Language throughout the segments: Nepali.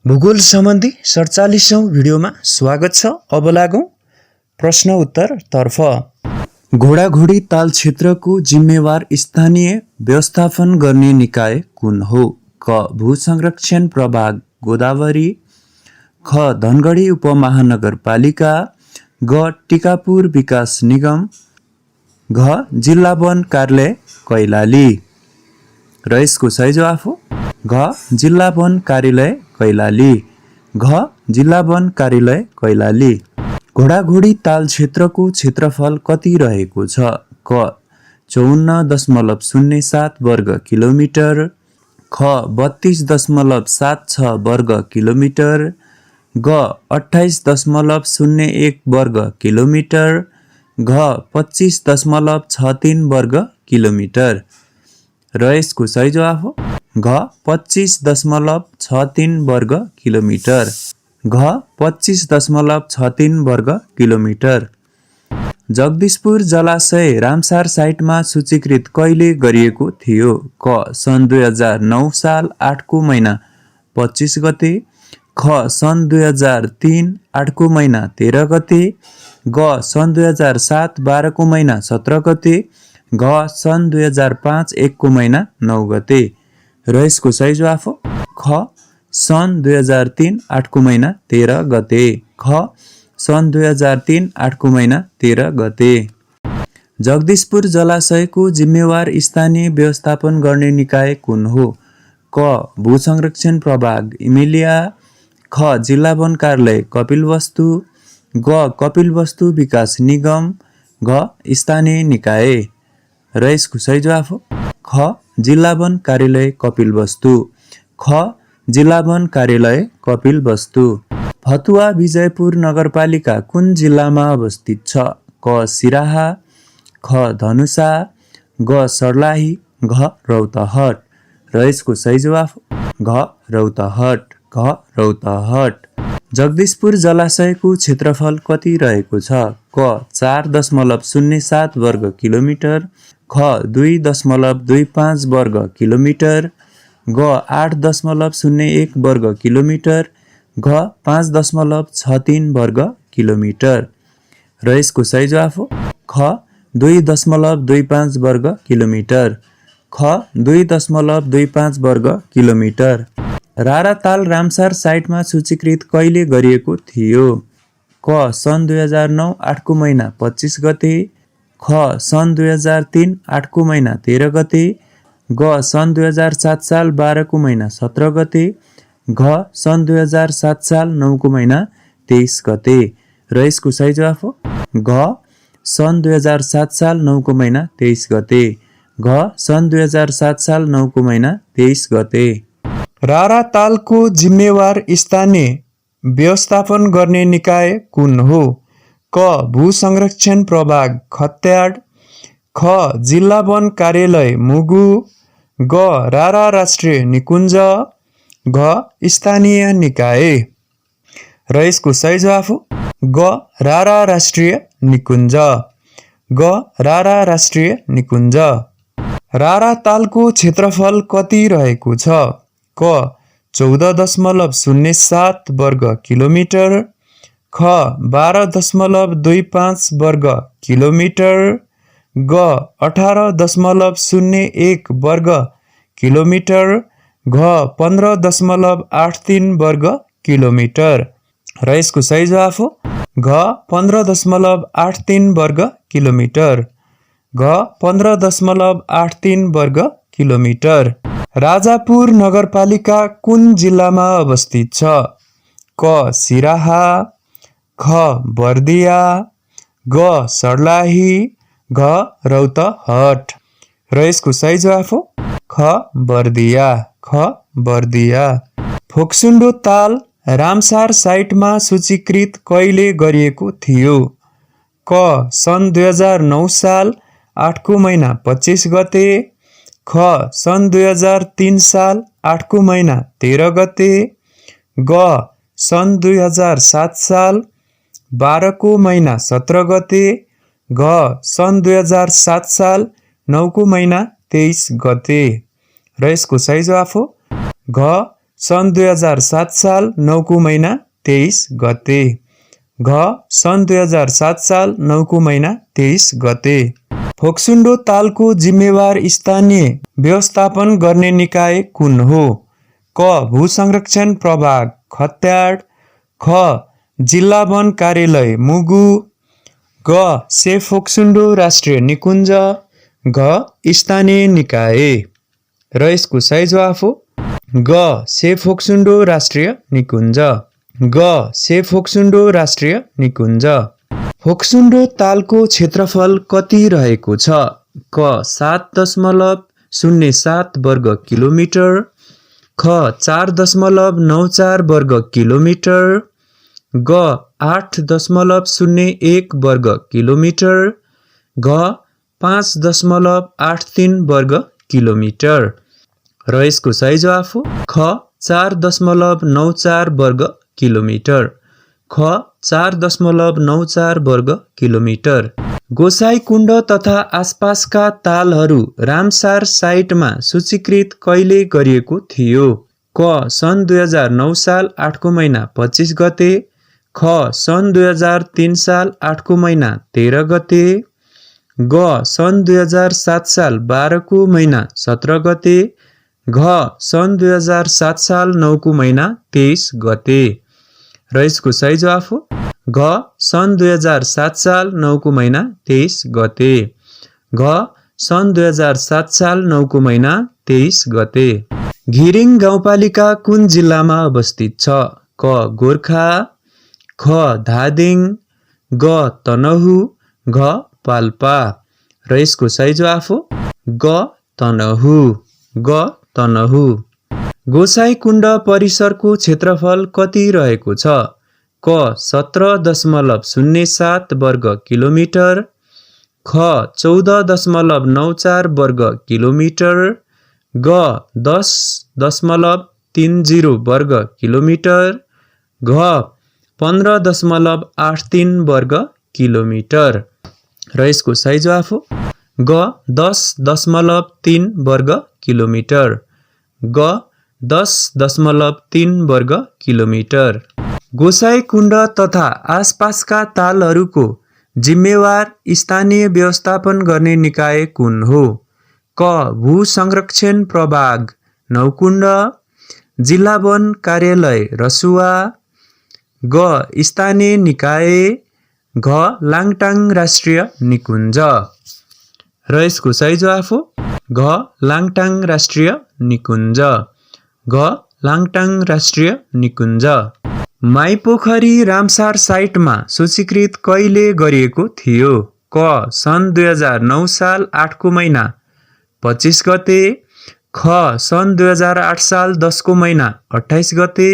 भूगोल सम्बन्धी 47औं भिडियोमा स्वागत छ। अब लागौं प्रश्न उत्तर तर्फ। घोडाघोडी ताल क्षेत्रको जिम्मेवार स्थानीय व्यवस्थापन गर्ने निकाय कुन हो? क. भू संरक्षण प्रभाग गोदावरी, ख. धनगढी उपमहानगरपालिका, ग. टिकापुर विकास निगम, घ. जिल्ला वन कार्यालय कैलाली। र यसको सही जवाफ हो घ. जिल्ला वन कार्यालय कैलाली। घ. जिल्ला वन कार्यालय कैलाली। घोडाघोडी ताल क्षेत्रको क्षेत्रफल कति रहेको छ? क. 54.07 वर्ग किलोमिटर, ख. 32.76 वर्ग किलोमिटर, ग. 28.01 वर्ग किलोमिटर, घ. 25.63 वर्ग किलोमिटर। र यसको सही जवाफ हो घ. 25.63 वर्ग किलोमिटर। घ. 25.63 वर्ग किलोमिटर। जगदीशपुर जलाशय रामसार साइटमा सूचीकृत कहिले गरिएको थियो? क. सन् 2009 साल 8 को महिना 25 गते, ख. सन् 2003 8 को महिना 13 गते, ग. सन् 2007 12 को महिना 17 गते, घ. सन् 2005 1 को महिना 9 गते। र यसको सही जवाफ हो ख. सन् 2003 8 को महिना 13 गते। ख. सन् 2003 8 को महिना 13 गते। जगदीशपुर जलाशयको जिम्मेवार स्थानीय व्यवस्थापन गर्ने निकाय कुन हो? क. भू संरक्षण प्रभाग इमिलिया, ख. जिल्ला वन कार्यालय कपिलवस्तु, ग. कपिलवस्तु विकास निगम, घ. स्थानीय निकाय। र यसको सही जवाफ हो ख. जिल्ला वन कार्यालय कपिलवस्तु। ख. जिल्ला वन कार्यालय कपिलवस्तु। फतुवा विजयपुर नगरपालिका कुन जिल्लामा अवस्थित छ? क. सिराहा, ख. धनुषा, ग. सर्लाही, घ. रौतहट। र यसको सही जवाफ घ. रौतहट। घ. रौतहट। जगदीशपुर जलाशयको क्षेत्रफल कति रहेको छ? क. 4.07 वर्ग किलोमिटर, ख. 2.25 वर्ग किलोमिटर, ग. 8.01 वर्ग किलोमिटर, घ. 5.63 वर्ग किलोमिटर। र यसको सही जवाफ हो ख. 2.25 वर्ग किलोमिटर। ख. 2.25 वर्ग किलोमिटर। राराताल रामसार साइटमा सूचीकृत कहिले गरिएको थियो? क. सन् 2009 8 को महिना 25 गते, ख. सन् 2003 8 को महिना 13 गते, ग. सन् 2007 साल 12 को महिना 17 गते, घ. सन् 2007 साल 9 को महिना 23 गते। र यसको सही जवाफ हो घ. सन् 2007 साल 9 को महिना 23 गते। घ. सन् 2007 साल 9 को महिना 23 गते। रारातालको जिम्मेवार स्थानीय व्यवस्थापन गर्ने निकाय कुन हो? क. भू संरक्षण प्रभाग खत्याड, ख. जिल्ला वन कार्यालय मुगु, ग. रारा राष्ट्रिय निकुञ्ज, घ. स्थानीय निकाय। र यसको सही जवाफ हो ग. रारा राष्ट्रिय निकुञ्ज। ग. रारा राष्ट्रिय निकुञ्ज। रारातालको क्षेत्रफल कति रहेको छ? क. 14.07 वर्ग किलोमिटर, ख. 12.25 वर्ग किलोमिटर, ग. 18.01 वर्ग किलोमिटर, घ. 15.83 वर्ग किलोमिटर। र यसको सही जवाफ हो घ. 15.83 वर्ग किलोमिटर। घ. 15.83 वर्ग किलोमिटर। राजापुर नगरपालिका कुन जिल्लामा अवस्थित छ? क. सिराहा, ख. बर्दिया, ग. सर्लाही, घ. रौतहट। र यसको सही जवाफ हो ख. बर्दिया। ख. बर्दिया। फोक्सुन्डो ताल रामसार साइटमा सूचीकृत कहिले गरिएको थियो? क. सन् 2009 साल 8 को महिना 25 गते, ख. सन् 2003 साल 8 को महिना 13 गते, ग. सन् 2007 साल 12 को महिना 17 गते, घ. सन् 2007 साल 9 को महिना 23 गते। र यसको सही जवाफ हो घ. सन् 2007 साल 9 महिना 23 गते। घ सन् 2007 साल 9 महिना 23 गते। फोक्सुन्डो तालको जिम्मेवार स्थानीय व्यवस्थापन गर्ने निकाय कुन हो? क भूसंरक्षण प्रभाग खत्याड, ख जिल्ला वन कार्यालय मुगु, ग सेफोक्सुन्डो राष्ट्रिय निकुञ्ज, घ स्थानीय निकाय। र यसको सही जवाफ हो ग सेफोक्सुन्डो राष्ट्रिय निकुञ्ज। ग सेफोक्सुन्डो राष्ट्रिय निकुञ्ज। फोक्सुन्डो तालको क्षेत्रफल कति रहेको छ? क 7.07 वर्ग किलोमिटर, ख 4.94 वर्ग किलोमिटर, ग 8.01 वर्ग किलोमिटर, घ 5.83 वर्ग किलोमिटर। र यसको सही जवाफ हो ख 4.94 वर्ग किलोमिटर। ख 4.94 वर्ग किलोमिटर। गोसाइँकुण्ड तथा आसपासका तालहरू रामसार साइटमा सूचीकृत कहिले गरिएको थियो? क सन् 2009 साल 8 महिना 25 गते, ख सन् 2003 साल 8 महिना 13 गते, ग सन् 2007 साल 12 महिना 17 गते, घ सन् 2007 साल 9 महिना 23 गते। र यसको सही जवाफ हो घ सन् 2007 साल 9 महिना 23 गते। घ सन् 2007 साल 9 महिना 23 गते। घिरिङ गाउँपालिका कुन जिल्लामा अवस्थित छ? क गोर्खा, ख धादिङ, ग तनहु, घ पाल्पा। र यसको सही जवाफ हो ग तनहु। ग तनहु। गोसाइँकुण्ड परिसरको क्षेत्रफल कति रहेको छ? क 17.07 वर्ग किलोमिटर, ख 14.94 वर्ग किलोमिटर, ग 10.30 वर्ग किलोमिटर, घ 15.83 वर्ग किलोमिटर। र यसको सही जवाफ हो ग 10.3 वर्ग किलोमिटर। ग 10.3 वर्ग किलोमिटर। गोसाइँकुण्ड तथा आसपासका तालहरूको जिम्मेवार स्थानीय व्यवस्थापन गर्ने निकाय कुन हो? क भूसंरक्षण प्रभाग नौकुण्ड, जिल्ला वन कार्यालय रसुवा, ग स्थानीय निकाय, घ लाङटाङ राष्ट्रिय निकुञ्ज। र यसको सही जवाफ हो घ लाङटाङ राष्ट्रिय निकुञ्ज। घ लाङटाङ राष्ट्रिय निकुञ्ज। माइपोखरी रामसार साइटमा सूचीकृत कहिले गरिएको थियो? क सन् 2009 साल 8 महिना 25 गते, ख सन् 2008 साल 10 महिना 28 गते,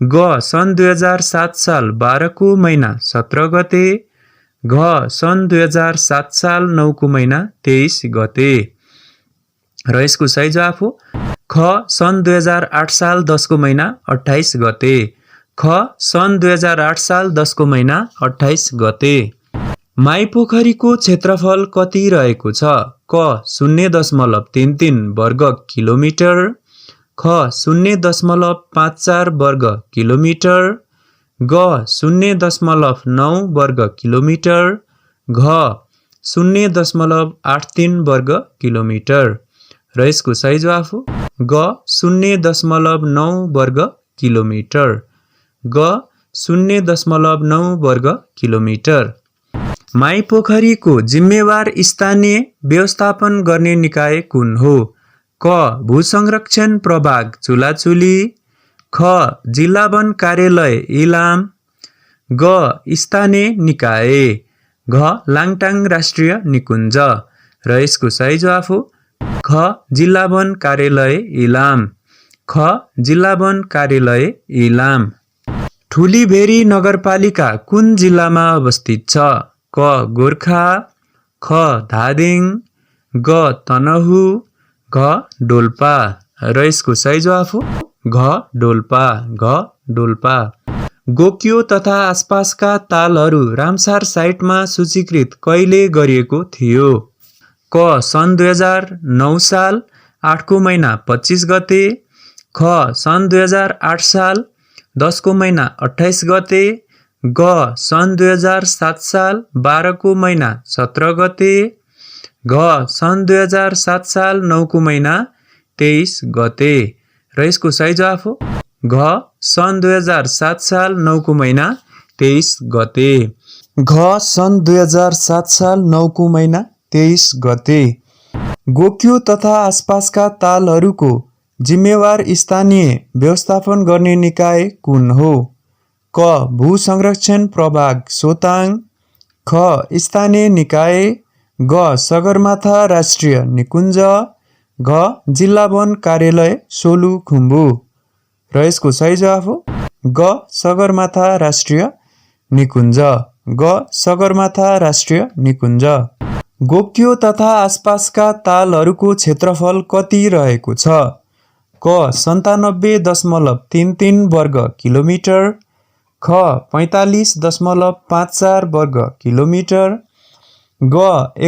ग सन् 2007 साल 12 महिना 17 गते, घ सन् 2007 साल 9 महिना 23 गते। र यसको सही जवाफ हो ख सन् 2008 साल 10 महिना 28 गते। ख सन् 2008 साल 10 महिना 28 गते। माइपोखरीको क्षेत्रफल कति रहेको छ? क 0.33 वर्ग किलोमिटर, ख 0.54 वर्ग किलोमिटर, ग 0.9 वर्ग किलोमिटर, घ 0.83 वर्ग किलोमिटर। र यसको सही जवाफ हो ग 0.9 वर्ग किलोमिटर। ग 0.9 वर्ग किलोमिटर। माइपोखरीको जिम्मेवार स्थानीय व्यवस्थापन गर्ने निकाय कुन हो? क भूसंरक्षण प्रभाग चुलाचुली, ख जिल्ला वन कार्यालय इलाम, ग स्थानीय निकाय, घ लाङटाङ राष्ट्रिय निकुञ्ज। र यसको सही जवाफ हो ख जिल्ला वन कार्यालय इलाम। ख जिल्ला वन कार्यालय इलाम। ठुलीभेरी नगरपालिका कुन जिल्लामा अवस्थित छ? क गोर्खा, ख धादिङ, ग तनहु, घ डोल्पा। र यसको सही जवाफ हो घ डोल्पा। घ डोल्पा। गोक्यो तथा आसपासका तालहरू रामसार साइटमा सूचीकृत कहिले गरिएको थियो? क सन् 2009 साल 8 महिना 25 गते, ख सन् 2008 साल 10 को महिना 28 गते, ग सन् 2007 साल 12 को महिना 17 गते, घ सन् 2007 साल 9 को महिना 23 गते। र यसको सही जवाफ हो घ सन् 2007 साल 9 को महिना 23 गते। घ सन् 2007 साल 9 को महिना 23 गते। गोक्यो तथा आसपासका तालहरूको जिम्मेवार स्थानीय व्यवस्थापन गर्ने निकाय कुन हो? क भू संरक्षण प्रभाग सोताङ, ख स्थानीय निकाय, ग सगरमाथा राष्ट्रिय निकुञ्ज, घ जिल्ला वन कार्यालय सोलुखुम्बु। र यसको सही जवाफ हो ग सगरमाथा राष्ट्रिय निकुञ्ज। ग सगरमाथा राष्ट्रिय निकुञ्ज। गोक्यो तथा आसपासका तालहरूको क्षेत्रफल कति रहेको छ? क 97.33 वर्ग किलोमिटर, ख 45.54 वर्ग किलोमिटर, ग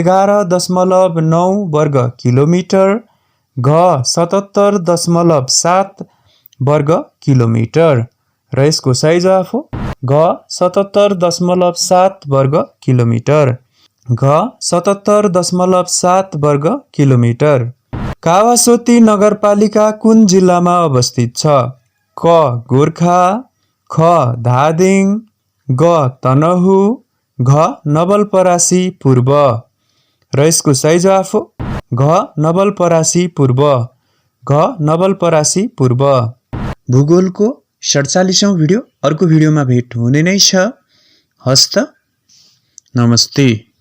11.9 वर्ग किलोमिटर, घ 77.7 वर्ग किलोमिटर। र यसको सही जवाफ हो घ 77.7 वर्ग किलोमिटर। घ 77.7 वर्ग किलोमिटर। कावासोती नगरपालिका कुन जिल्लामा अवस्थित छ? क गोर्खा, ख धादिङ, ग तनहु, घ नवलपरासी पूर्व। र यसको सही जवाफ हो घ नवलपरासी पूर्व। घ नवलपरासी पूर्व। भूगोलको 47औं भिडियो अर्को भिडियोमा भेट हुने नै छ। हस्त नमस्ते।